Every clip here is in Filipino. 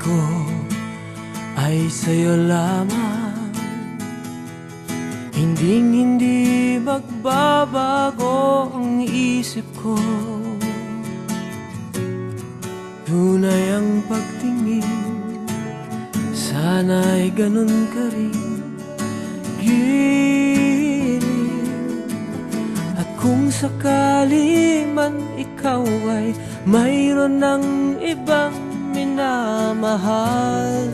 ko ay sa'yo lamang. Hindi magbabago ang isip ko. Tunay ang pagtingin, sana'y ganun ka rin, giliw. At kung sakali man ikaw ay mayroon ng ibang minamahal,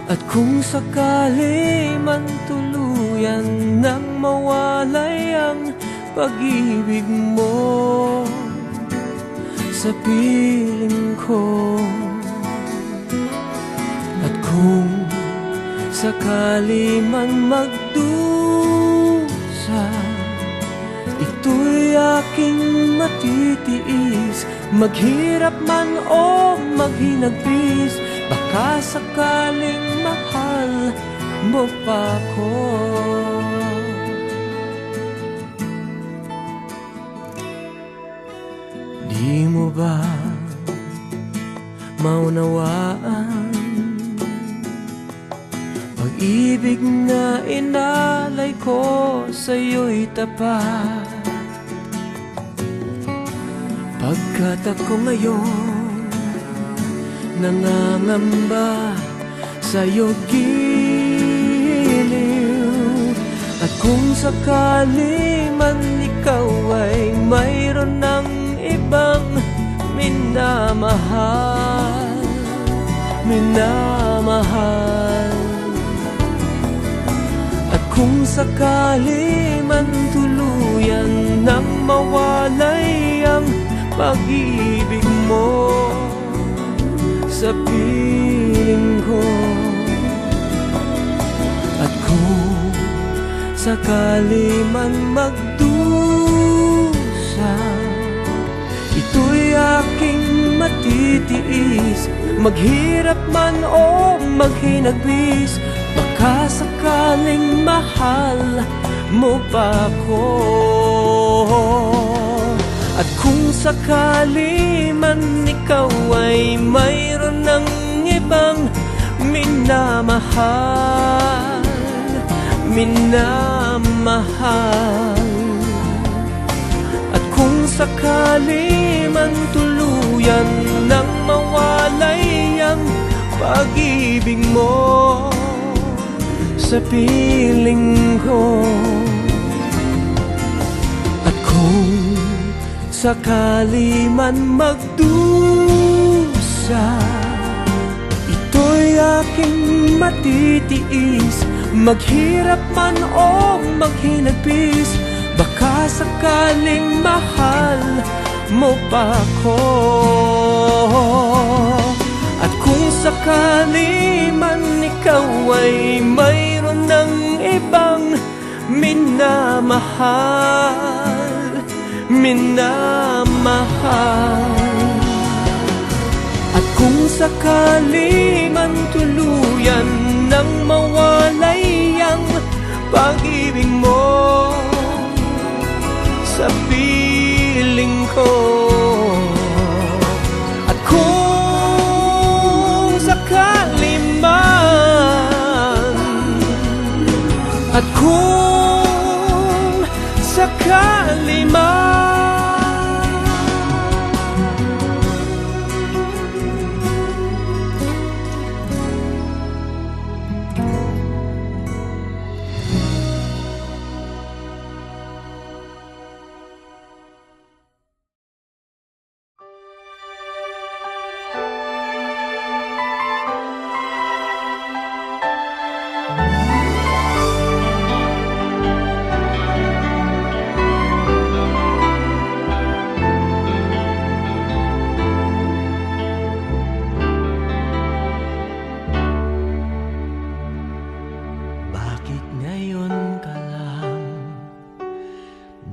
at kung sakali man tuluyan nang mawalay ang pag-ibig mo sa piling ko, at kung sakali man magdusa, ito'y aking matitiis. Maghirap man o maghinagpis, baka sakaling mahal mo pa ko. Di mo ba maunawaan? Pag-ibig na inalay ko sa'yo'y tapat. Pagkat ako ngayon nangangamba sa'yo, giliw. At kung sakali man ikaw ay mayroon ng ibang minamahal, at kung sakali man tuluyan nang mawalay ang pag-ibig mo sa piling ko, at kung sakali man magdusa, ito'y aking matitiis. Maghirap man o maghinagpis, baka sakaling mahal mo pa ko. At kung sakali man ikaw ay mayroon ng ibang minamahal, at kung sakali man tuluyan nang mawalay ang pag-ibig mo sa piling ko, at kung sakali man magdusa, ito'y aking matitiis. Maghirap man o maghinagpis, baka sakaling mahal mo pa ko. At kung sakali man ikaw ay mayroon ng ibang minamahal, at kung sakali man tuluyan nang mawalay ang pag-ibig mo sa piling ko, at kung sakali man, at kung sakali man,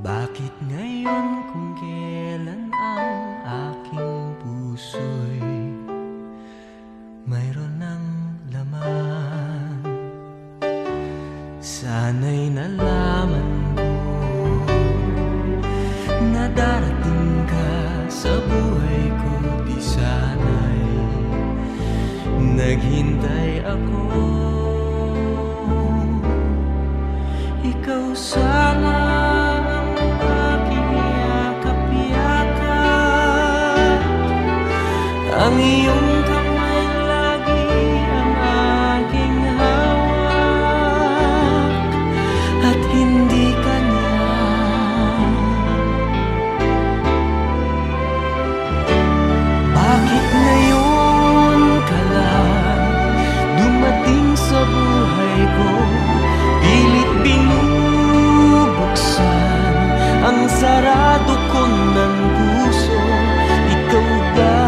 bakit ngayon kung kailan ang aking puso'y mayroon ng laman? Sana'y nalaman ko na darating sana ang aking yakap-yakap, ang iyong kamay lagi ang aking hawak, at hindi ka na. Bakit ngayon ka lang dumating sa buhay ko? Pilit binubuksan ang sarado ko ng puso. Ikaw ba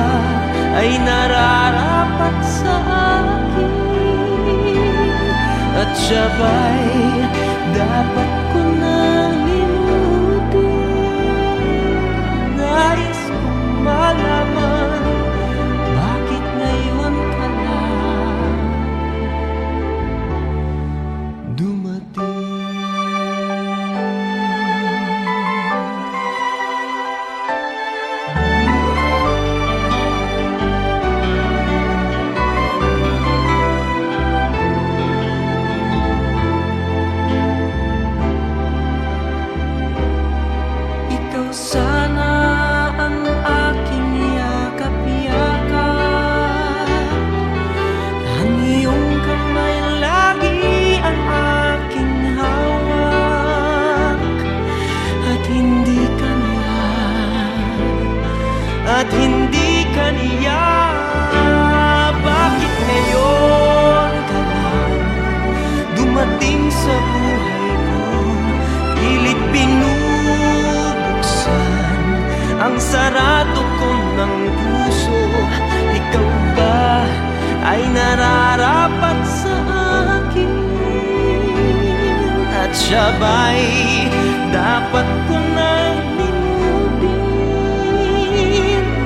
ay nararapat sa akin? At siya ba'y dapat ko na limutin? Nais kong malaman, bakit ngayon ka lang dumating? Ikaw sana ang aking yakap-yakap, ang iyong kamay lagi ang aking hawak, at hindi ka niya, at hindi ka niya. Bakit ngayon ka lang dumating sa buhay ko? Pilit binubuksan ang sarado ko ng puso. Ikaw ba ay nararapat sa akin? At siya ba'y dapat ko nang limutin?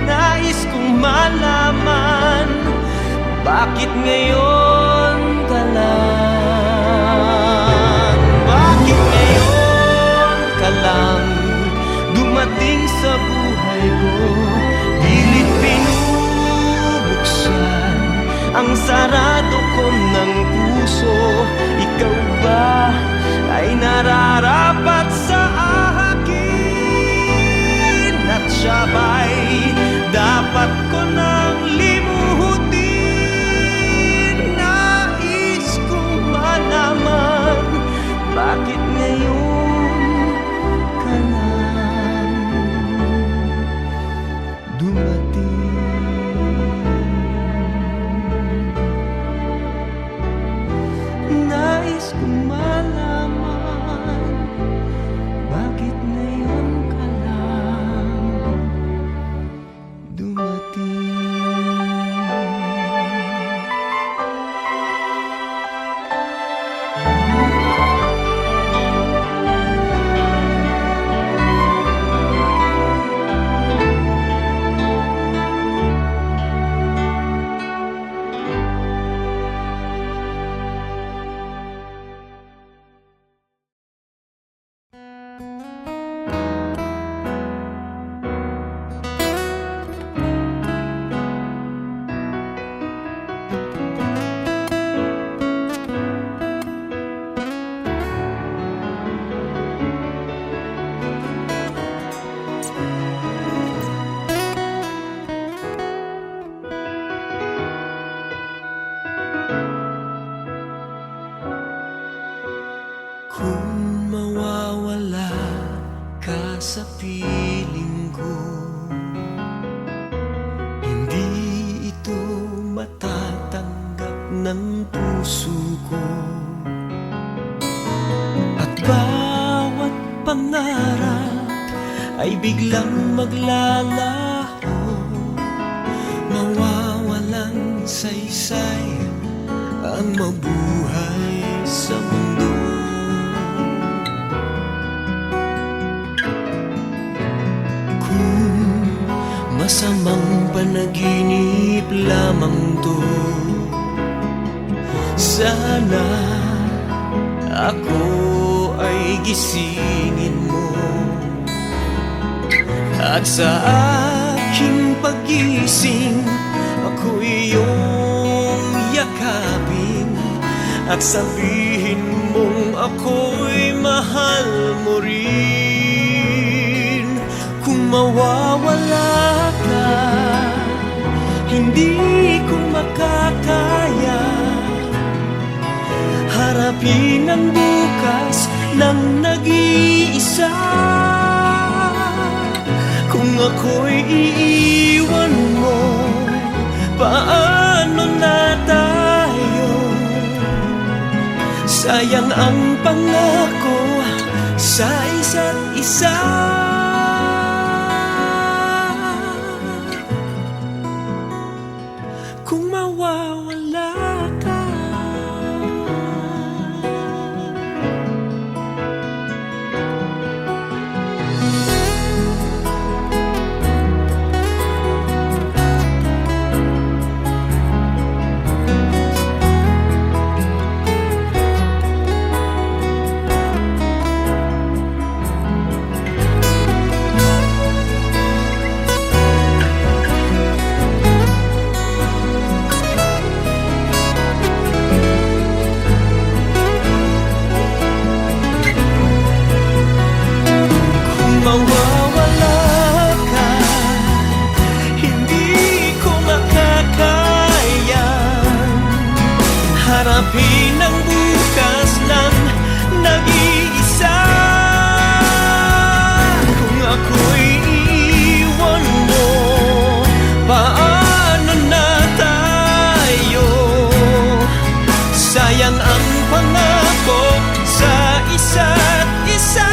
Nais kong malaman, bakit ngayon ka lang? Bakit ngayon ka lang dumating sa buhay ko? Pilit binubuksan ang sarado ko ng puso. Ikaw ba ay nararapat sa akin? At siya ba'y dapat ko nang limutin? Nais kong malaman, bakit ngayon ka lang dumating? Nais kong malaman, bakit ngayon ka lang dumating? Kung mawawala ka sa piling ko, hindi ito matatanggap ng puso ko. At bawat pangarap ay biglang maglalaho, mawawalang saysay ang mabuhay sa mundo. Masamang panaginip lamang to, sana ako ay gisingin mo. At sa aking pagising, ako'y iyong yakapin at sabihin mong ako'y mahal mo rin. Kung mawawala ka, hindi ko makakaya harapin ang bukas ng nag-iisa. Kung ako'y iiwan mo, paano na tayo? Sayang ang pangako sa isa't isa. Kung mawawala ka, mawawala ka, hindi ko makakaya harapin ang bukas ng nag-iisa. Kung ako'y iiwan mo, paano na tayo? Sayang ang pangako sa isa't isa.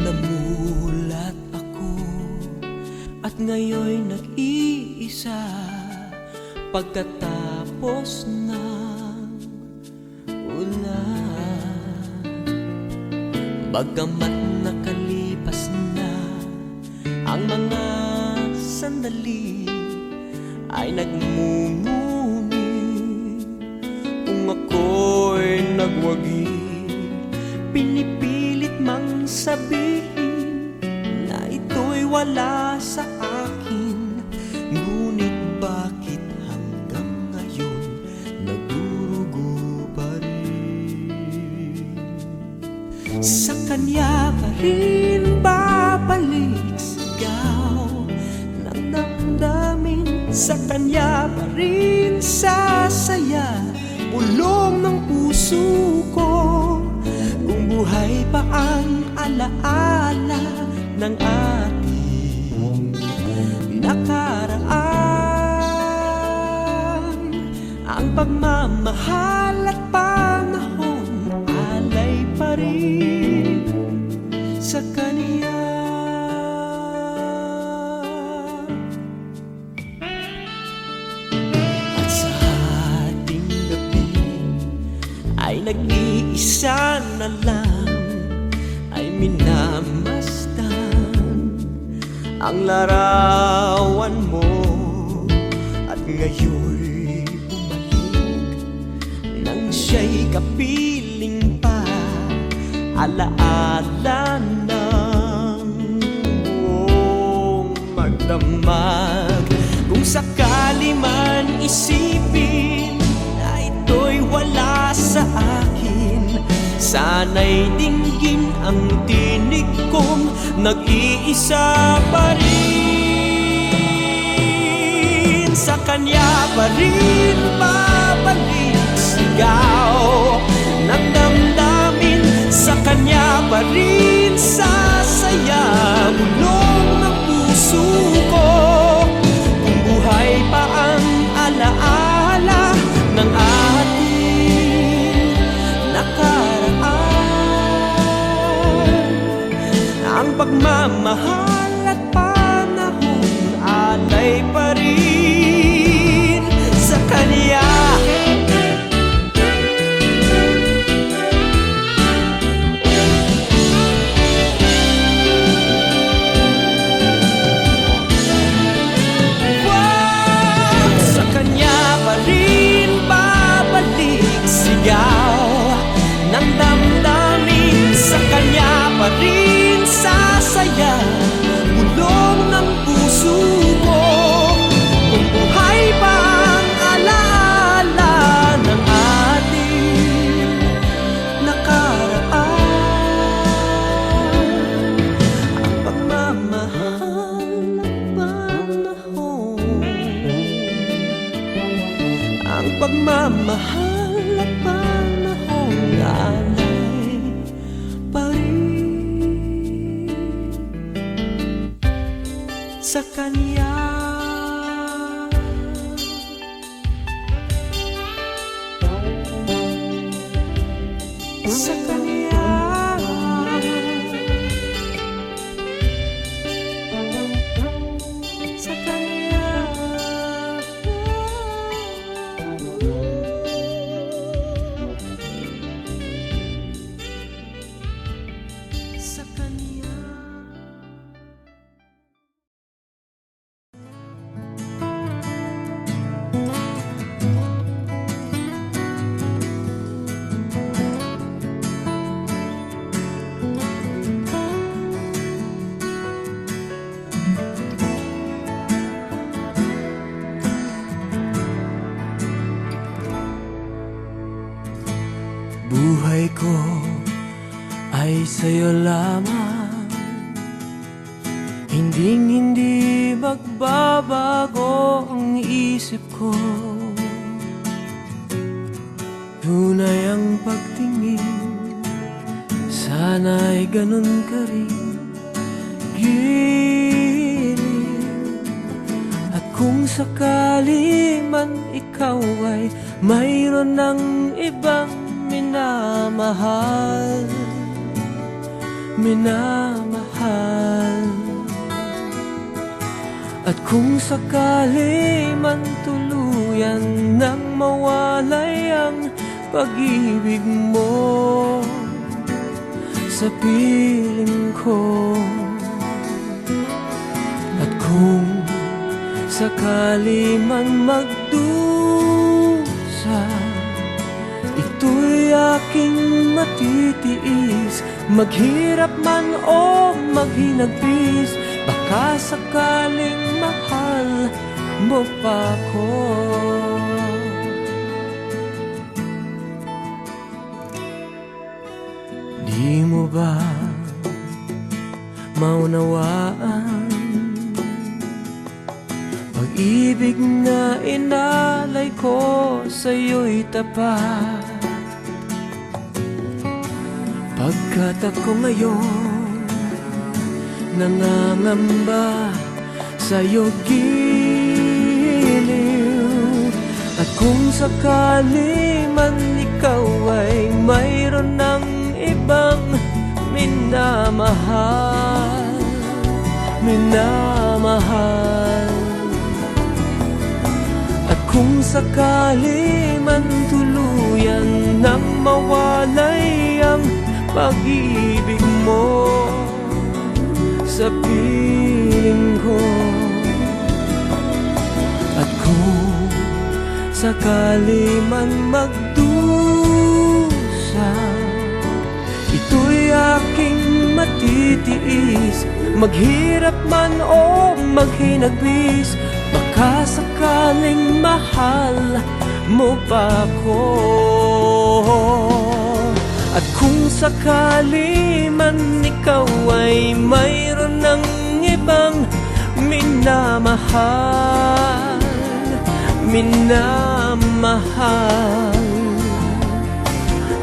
Namulat ako at ngayon nag-iisa pagkatapos ng ulan. Bagamat nakalipas na ang mga sandali, ay nagmumuni kung ako'y nagwagi. Pinipilit mang sabihin na ito'y wala sa akin, ngunit bakit hanggang ngayon nagdurugo pa rin? Sa kanya pa rin babalik sigaw ng damdamin, sa kanya pa rin sasaya pulong ng puso ko. Kung buhay pa ang alaala ng ating nakaraan, ang pagmamahal at panahon alay pa rin sa kaniya. At sa ating gabi ay nag-iisa na lang, ay minamasdan ang larawan mo. At ngayon'y bumalik nang siya'y kapiling pa, alaala ng buong magdamag. Kung sakali man isipin na ito'y wala sa akin, sana'y dinggin ang tinig kong nag-iisa pa rin. Sa kanya pa rin babalik sigaw ng damdamin, sa kanya pa rin sasaya bulong ng puso ko. Kung buhay pa ang alaala pagmamahal at panahong alay pa rin sa Kanya. Sa Kanya, sa Kanya, sa Kanya. Buhay ko ay sa'yo lamang, hinding-hindi magbabago ang isip ko. Tunay ang pagtingin, sana'y ganun ka rin, giliw. At kung sakali man ikaw ay mayroon ng ibang minamahal, minamahal. At kung sakali man tuluyan nang mawalay ang pag-ibig mo sa piling ko, at kung sakali man magdusa, ito'y aking matitiis, maghirap man o maghinagpis, baka sakaling mahal mo pa ko. Di mo ba maunawaan pag-ibig na inalay ko sa'yo'y tapat? Pagkat ako ngayon nangangamba sa'yo giliw. At kung sakali man ikaw ay mayroon ng ibang minamahal, minamahal. At kung sakali man tuluyan nang mawalay ang pag-ibig mo sa piling ko, at kung sakali man magdusa, ito'y aking matitiis, maghirap man o maghinagpis, baka sakaling mahal mo pa ko. At kung sakali man ikaw ay mayroon ng ibang minamahal, minamahal.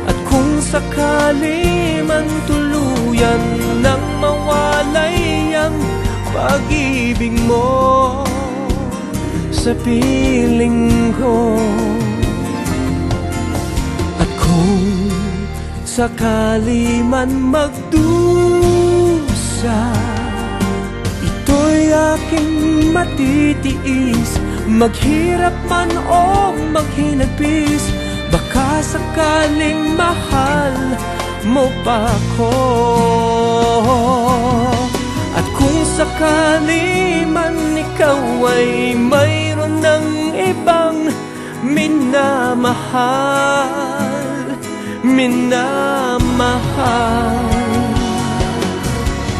At kung sakali man tuluyan nang mawalay ang pag-ibig mo sa piling ko, at kung sakali man magdusa, ito'y aking matitiis, maghirap man o maghinagpis, baka sakaling mahal mo pa ko. At kung sakali man ikaw ay mayroon ng ibang minamahal, minamahal.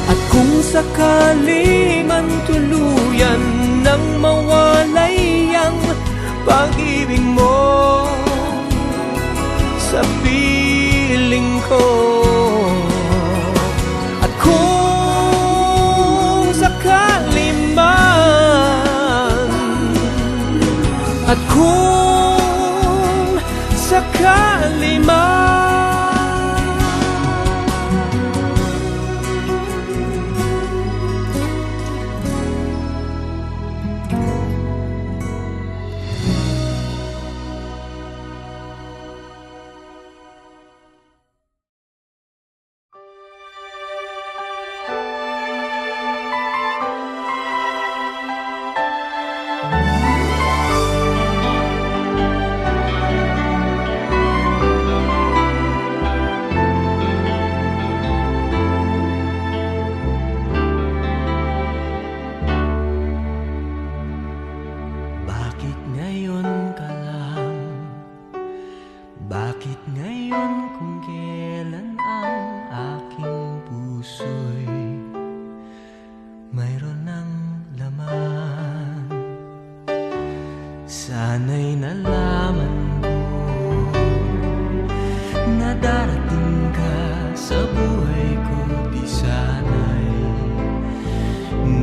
At kung sakali man tuluyan nang mawalay ang pag-ibig mo sa piling ko, at kung sakali man, at kung kadaliman. Bakit ngayon ka lang? Bakit ngayon kung kailan ang aking puso'y mayroon ng laman? Sana'y nalaman ko na darating ka sa buhay ko. Di sana'y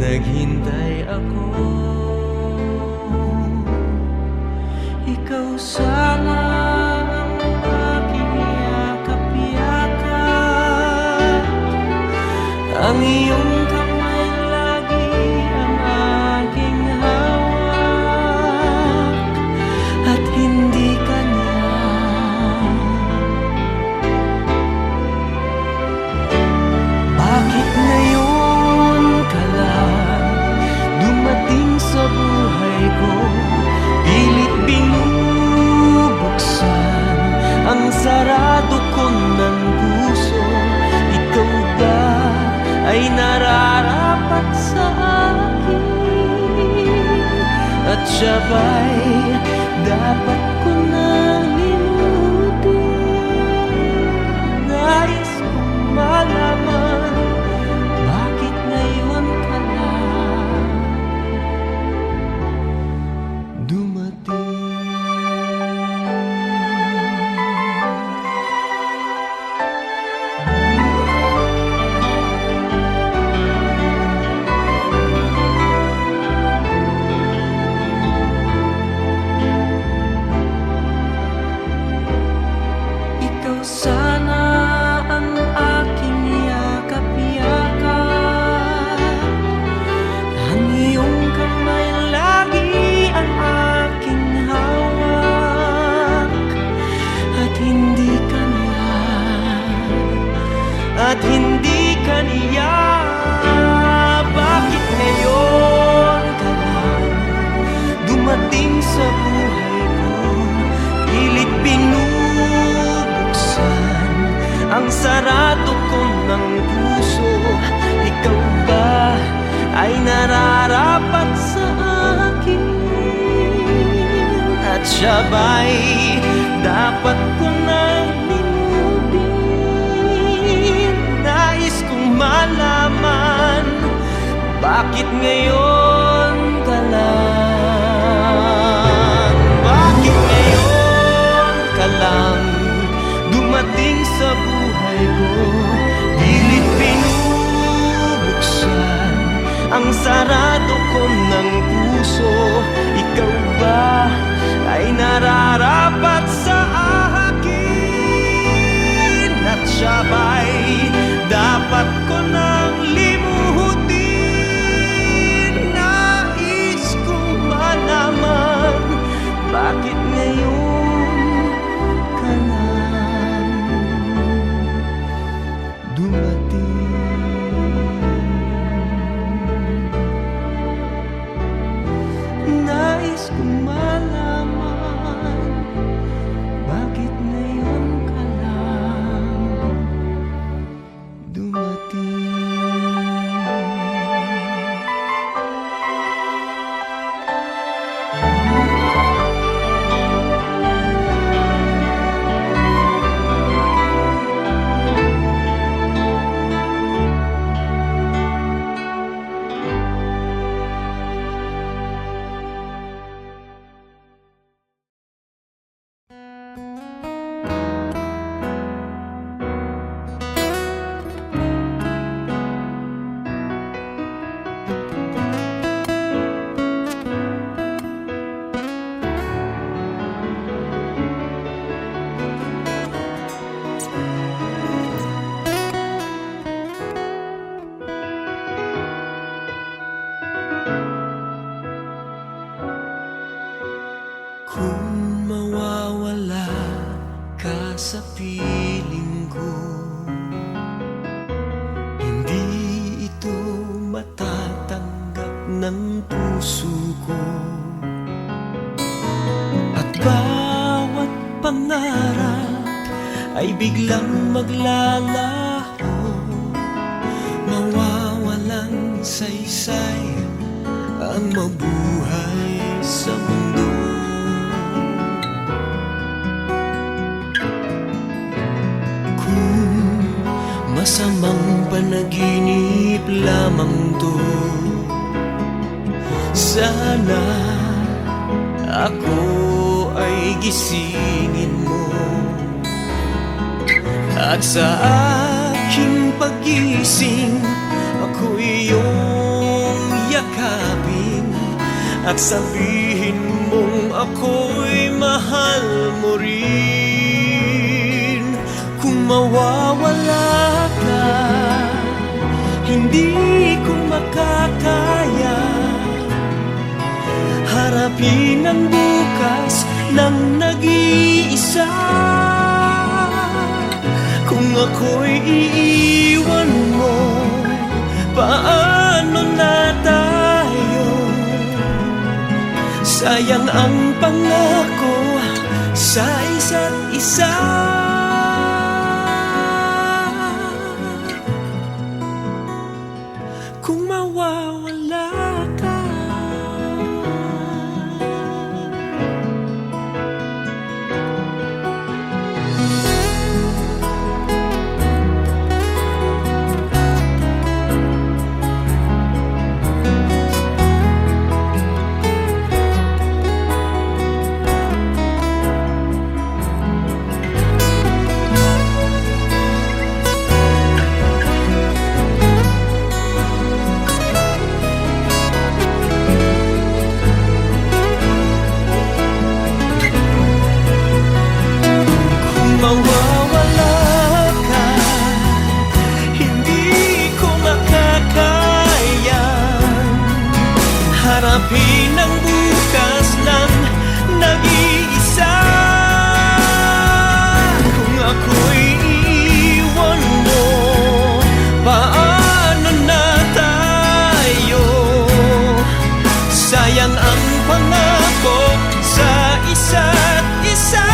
naghintay ako. Ikaw sana ang aking yakap-yakap, ang iyong kamay lagi ang aking hawak, at hindi ka na. Bakit ngayon ka lang dumating sa buhay ko? Pilit binubuksan ang sarado ko ng puso. Ikaw ba ay nararapat sa akin? At siya ba'y dapat ko na limutin? Nais kong malaman, bakit ngayon ka lang dumating? Ikaw sana ang aking yakap-yakap, ang iyong kamay lagi ang aking hawak, at hindi ka niya, at hindi ka niya. Bakit ngayon ka lang dumating sa buhay ko? Pilit binubuksan ang sarado ko ng puso. Ikaw ba ay nararapat sa akin? At siya ba'y dapat ko nang limutin? Nais kong malaman, bakit ngayon ka lang? Bakit ngayon ka lang dumating sa buhay ko? Pilit binubuksan ang sarado ko ng puso. Ikaw ba ay nararapat sa akin? At siya ba'y dapat ko nang limutin? Nais kong malaman, bakit ngayon ka lang dumating? Nais kong malaman, bakit ngayon ka lang Kung mawawala ka sa piling ko, hindi ito matatanggap ng puso ko. At bawat pangarap ay biglang maglalaho, mawawalang saysay ang mabuhay sa mundo. Kung masamang panaginip lamang to, sana ako ay gisingin mo. At sa aking pagising, ako iyong yakapin at sabihin mong ako'y mahal mo rin. Kung mawawala ka, hindi ko makakaya harapin ang bukas ng nag-iisa. Kung ako'y iiwan mo, paano na tayo? Sayang ang pangako sa isa't isa. Kung mawawala ka, mawawala ka, hindi ko makakaya harapin ang bukas ng nag-iisa. Kung ako'y iiwan mo, paano na tayo? Sayang ang pangako sa isa't isa.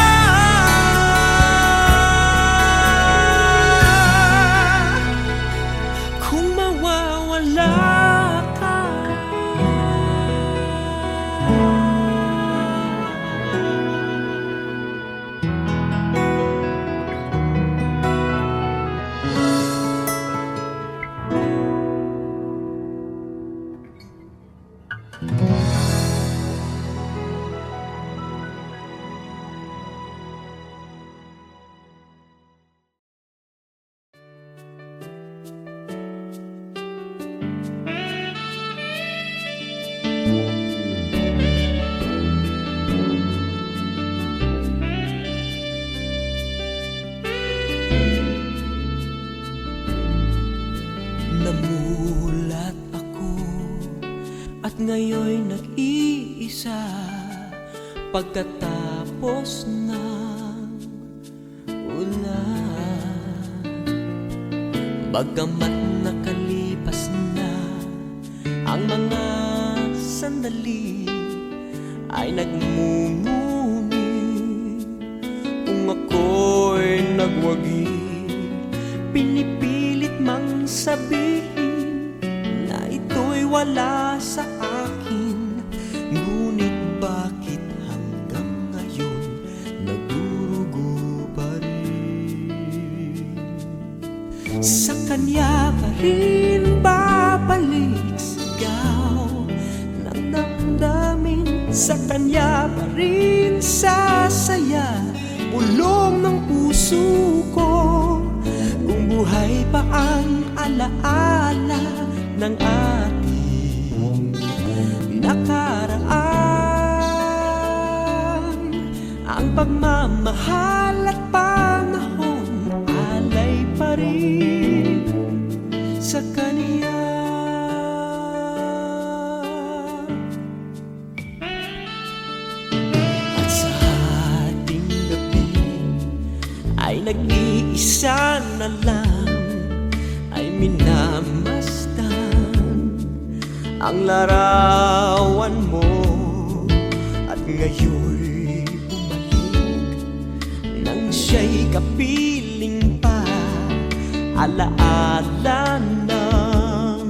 Namulat ako at ngayon nag-iisa pagkatapos ng ulan. Bagamat nakalipas na ang mga sandali, ay nagmumuni kung ako'y nagwagi. Pinipilit mang sabihin na ito'y wala sa akin, ngunit bakit hanggang ngayon nagdurugo pa rin? Sa kanya pa rin babalik sigaw ng damdamin, sa kanya pa rin sasaya pulong ng puso ko. Kung buhay pa ang alaala ng ating nakaraan, ang pagmamahal at panahon alay pa rin sa kaniya. At nag-iisa na lang ay minamasdan ang larawan mo. At ngayon'y bumalik nang siya'y kapiling pa, alaala ng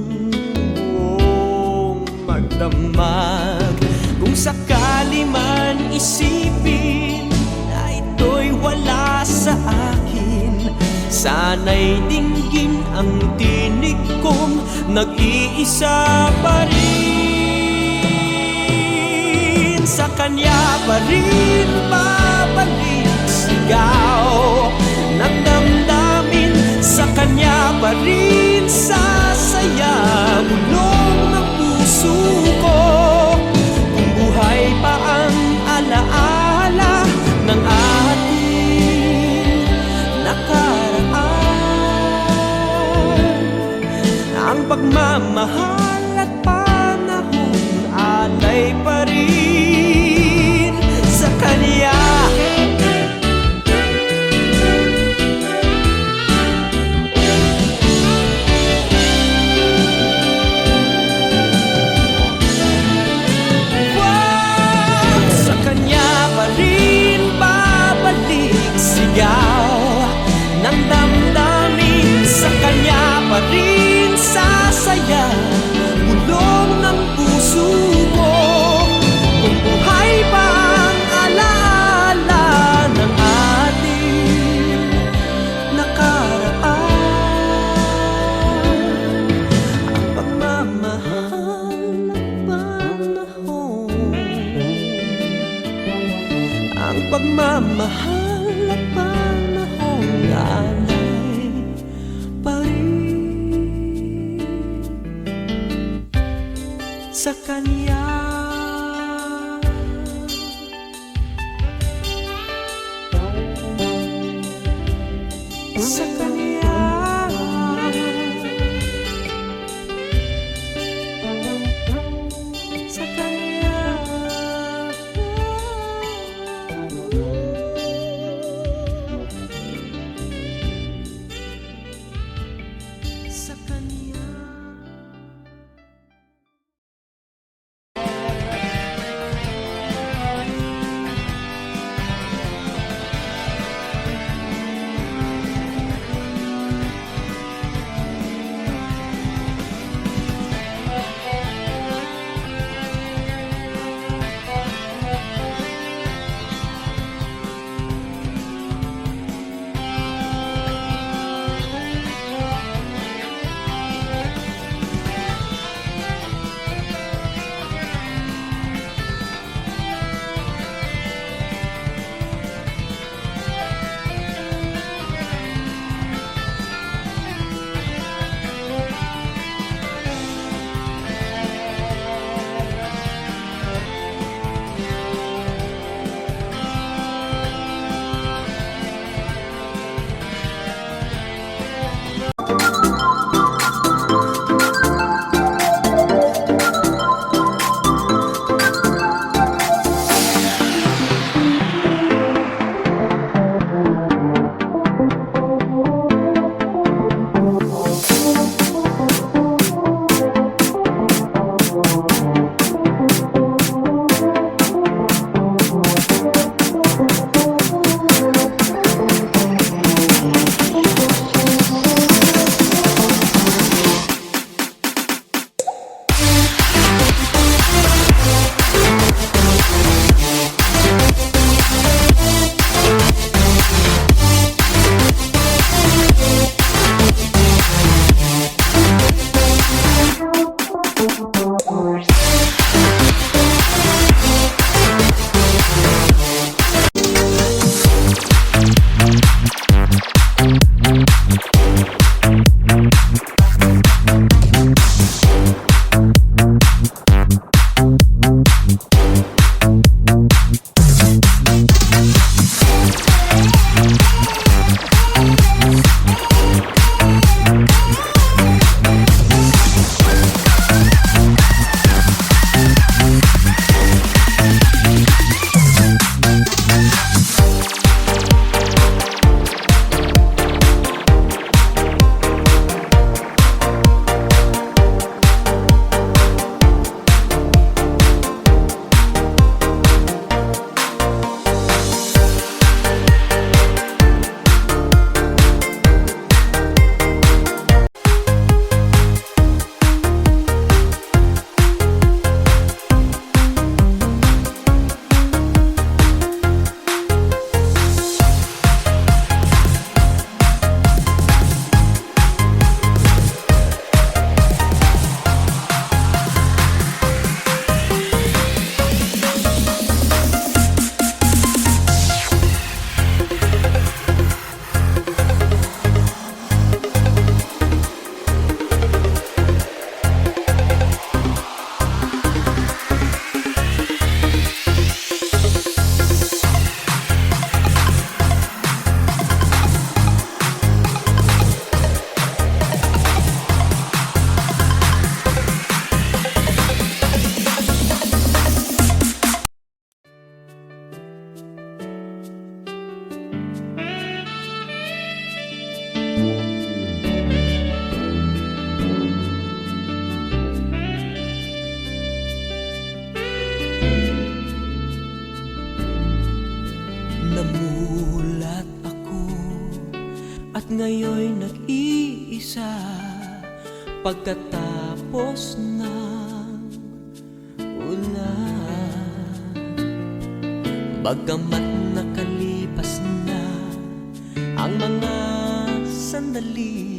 buong magdamag. Kung sakali man isipin na ito'y wala sa akin, sana'y dinggin ang tinig kong nag-iisa pa rin. Sa kanya pa rin babalik sigaw ng damdamin, sa kanya pa rin sasaya bulong ng puso ko. Kung buhay pa ang alaala ng ating nakaraan, ang pagmamahal at panahon alay pa rin sa kanya. Sa kanya pa rin babalik sigaw ng damdamin, sa kanya pa rin sasaya bulong ng puso ko. Kung buhay pa ang alaala ng ating nakaraan, ang pagmamahal at panahon, ang pagmamahal at panahon alay pa rin sa kanya. Sa kanya. Sa kanya. Sa kanya. ngayon'y nag-iisa pagkatapos ng ulan. Bagamat nakalipas na ang mga sandali,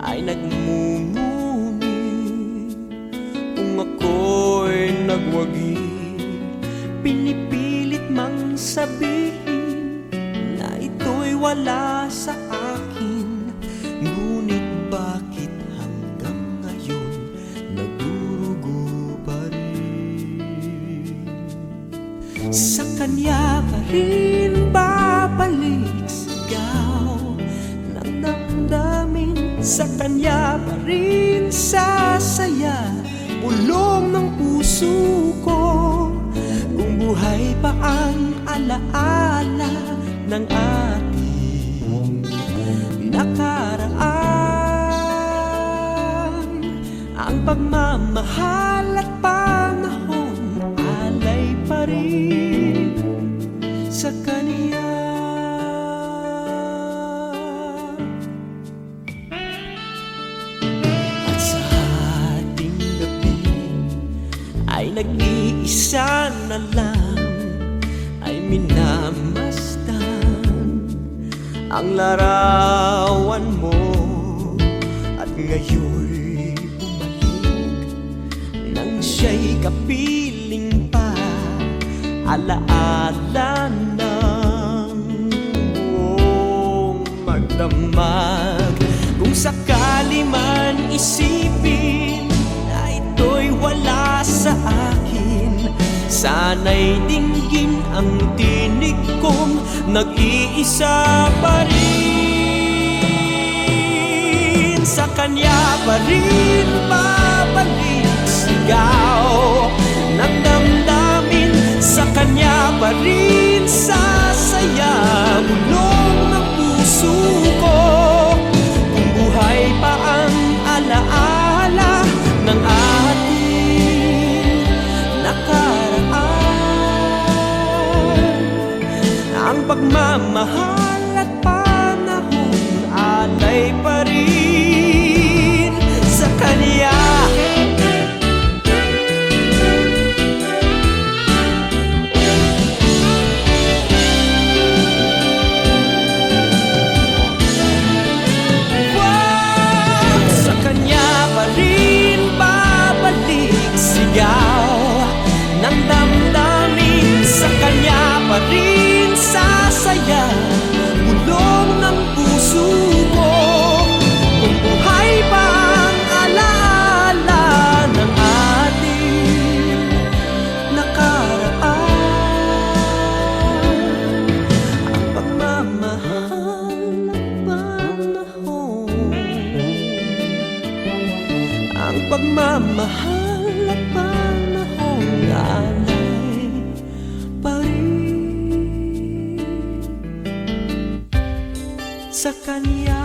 ay nagmumuni kung ako'y nagwagi. Pinipilit mang sabihin na ito'y wala sa akin, ngunit bakit hanggang ngayon nagdurugo pa rin? Sa kanya pa rin babalik sigaw ng damdamin, sa kanya pa rin sasaya pulong ng puso ko. Kung buhay pa ang alaala ng ating nakaraan, ang pagmamahal at panahon alay pa rin sa kanya. At sa ating gabi ay nag-iisa na lang, ay minamasdan ang larawan mo. At ngayon'y bumalik nang siya'y kapiling pa, alaala ng buong magdamag. Kung sakali man isipin na ito'y wala sa akin, sana'y dinggin ang tinig kong nag-iisa pa rin. Sa kanya pa rin babalik sigaw ng damdamin, sa kanya pa rin sasaya bulong ng puso ko. Kung buhay pa ang alaala ng ating nakaraan, ang pagmamahal at panahon alay pa rin sa kanya. Sa kanya pa rin babalik sigaw ng damdamin, sa kanya pa rin sasaya bulong ng puso ko. Kung buhay pa ang alaala ng ating nakaraan, ang pagmamahal at panahon, ang pagmamahal at panahon alay pa rin sa kanya.